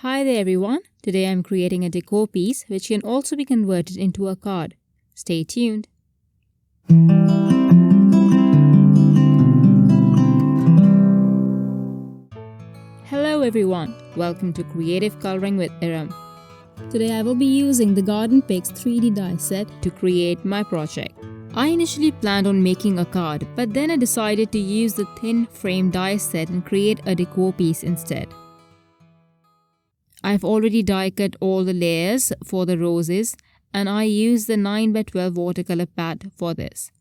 Hi there everyone, today I'm creating a decor piece which can also be converted into a card. Stay tuned. Hello everyone, welcome to Creative Coloring with Erum. Today I will be using the Garden Picks 3D die set to create my project. I initially planned on making a card, but then I decided to use the thin frame die set and create a decor piece instead. I've already die cut all the layers for the roses and I use the 9x12 watercolor pad for this.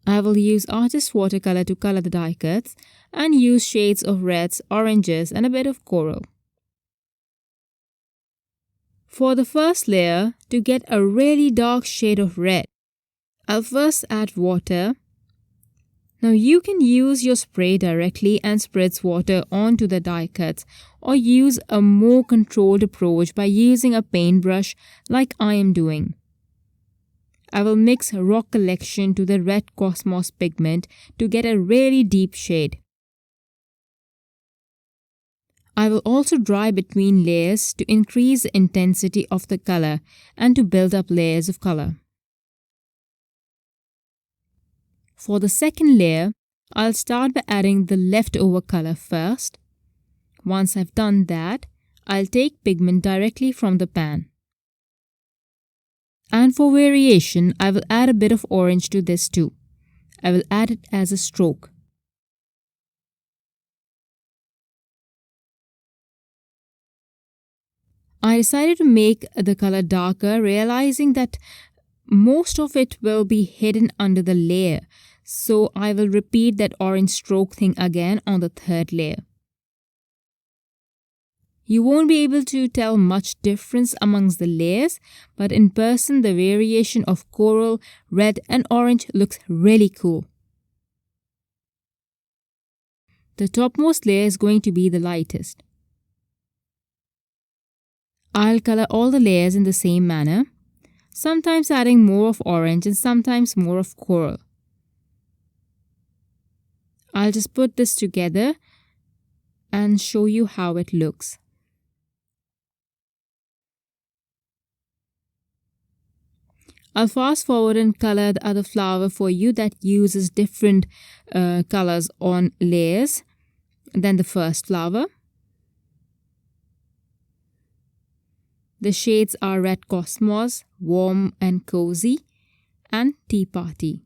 I will use artist watercolor to color the die cuts and use shades of reds, oranges and a bit of coral. For the first layer, to get a really dark shade of red, I'll first add water. Now you can use your spray directly and spritz water onto the die cuts or use a more controlled approach by using a paintbrush like I am doing. I will mix Rock Collection to the Red Cosmos pigment to get a really deep shade. I will also dry between layers to increase the intensity of the color and to build up layers of color. For the second layer, I'll start by adding the leftover color first. Once I've done that, I'll take pigment directly from the pan. And for variation, I will add a bit of orange to this too. I will add it as a stroke. I decided to make the color darker, realizing that most of it will be hidden under the layer, so I will repeat that orange stroke thing again on the third layer. You won't be able to tell much difference amongst the layers, but in person the variation of coral, red and orange looks really cool. The topmost layer is going to be the lightest. I'll color all the layers in the same manner, sometimes adding more of orange and sometimes more of coral. I'll just put this together and show you how it looks. I'll fast forward and color the other flower for you that uses different colors on layers than the first flower. The shades are Red Cosmos, Warm and Cozy, and Tea Party.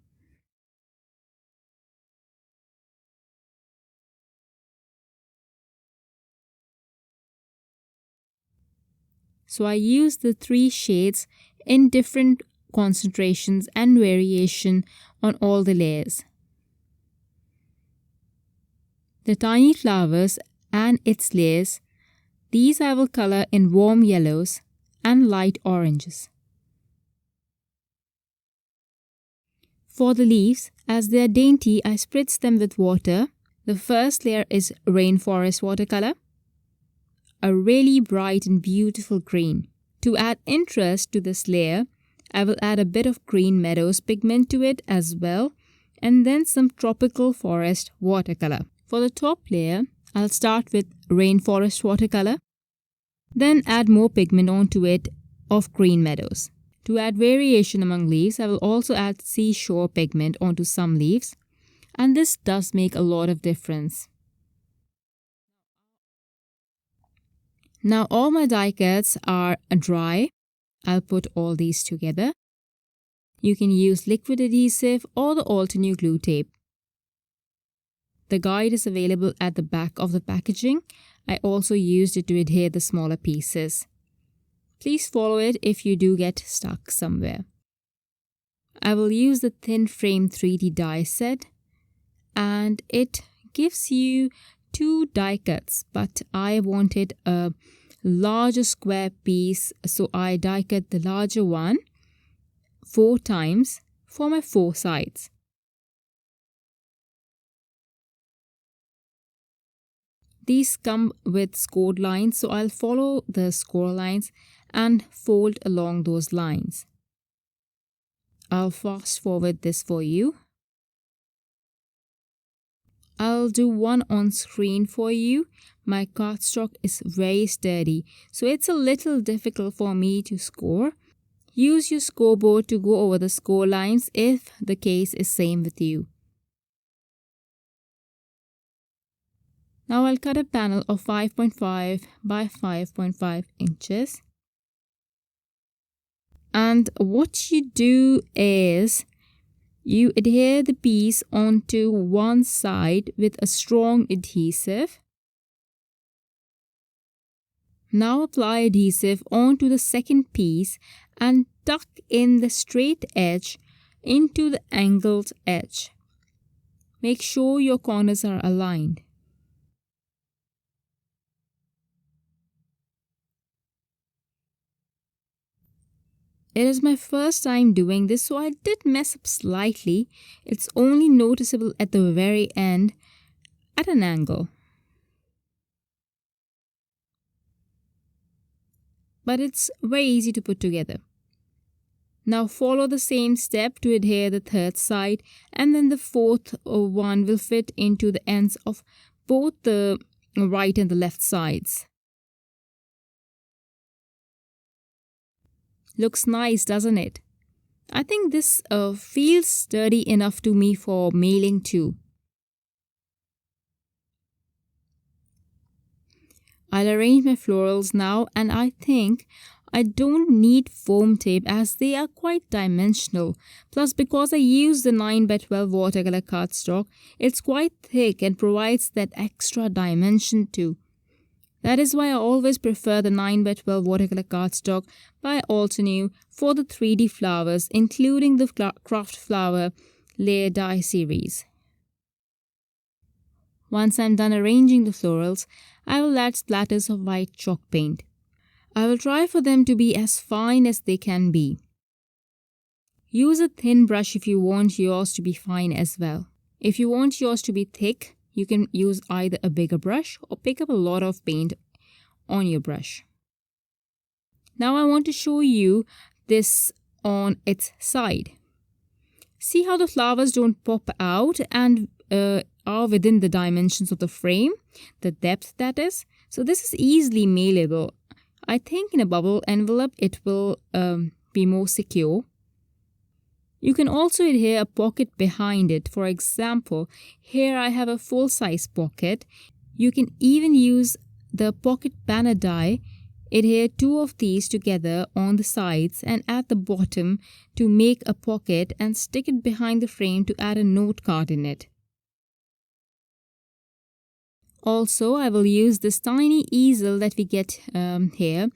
So I use the three shades in different concentrations and variation on all the layers. The tiny flowers and its layers, these I will color in warm yellows and light oranges. For the leaves, as they are dainty, I spritz them with water. The first layer is Rainforest watercolor, a really bright and beautiful green. To add interest to this layer, I will add a bit of Green Meadows pigment to it as well, and then some Tropical Forest watercolor. For the top layer, I'll start with Rainforest watercolor, then add more pigment onto it of Green Meadows. To add variation among leaves, I will also add Seashore pigment onto some leaves, and this does make a lot of difference. Now all my die cuts are dry. I'll put all these together. You can use liquid adhesive or the Altenew glue tape. The guide is available at the back of the packaging. I also used it to adhere the smaller pieces. Please follow it if you do get stuck somewhere. I will use the thin frame 3D die set, and it gives you 2 die cuts, but I wanted a larger square piece, so I die cut the larger one 4 times for my 4 sides. These come with scored lines, so I'll follow the score lines and fold along those lines. I'll fast forward this for you. I'll do one on screen for you. my cardstock is very sturdy, so it's a little difficult for me to score. Use your scoreboard to go over the score lines if the case is same with you. Now I'll cut a panel of 5.5 by 5.5 inches. And what you do is you adhere the piece onto one side with a strong adhesive. Now apply adhesive onto the second piece and tuck in the straight edge into the angled edge. Make sure your corners are aligned. It is my first time doing this, so I did mess up slightly. It's only noticeable at the very end at an angle. But it's very easy to put together. Now follow the same step to adhere the third side, and then the fourth one will fit into the ends of both the right and the left sides. Looks nice, doesn't it? I think this feels sturdy enough to me for mailing too. I'll arrange my florals now, and I think I don't need foam tape as they are quite dimensional. Plus, because I use the 9x12 watercolor cardstock, it's quite thick and provides that extra dimension too. That is why I always prefer the 9x12 watercolor cardstock by Altenew for the 3D flowers, including the craft flower layer die series. Once I'm done arranging the florals, I will add splatters of white chalk paint. I will try for them to be as fine as they can be. Use a thin brush if you want yours to be fine as well. If you want yours to be thick, you can use either a bigger brush or pick up a lot of paint on your brush. Now I want to show you this on its side. See how the flowers don't pop out and are within the dimensions of the frame, the depth that is. So this is easily mailable. I think in a bubble envelope it will be more secure. You can also adhere a pocket behind it. For example, here I have a full-size pocket. You can even use the pocket banner die, adhere two of these together on the sides and at the bottom to make a pocket and stick it behind the frame to add a note card in it. Also, I will use this tiny easel that we get here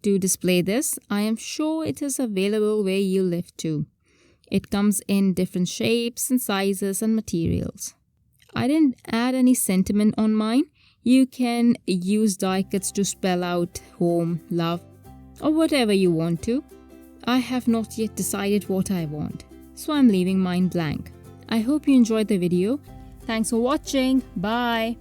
to display this. I am sure it is available where you live too. It comes in different shapes and sizes and materials. I didn't add any sentiment on mine. You can use die cuts to spell out home, love, or whatever you want to. I have not yet decided what I want, so I'm leaving mine blank. I hope you enjoyed the video. Thanks for watching. Bye.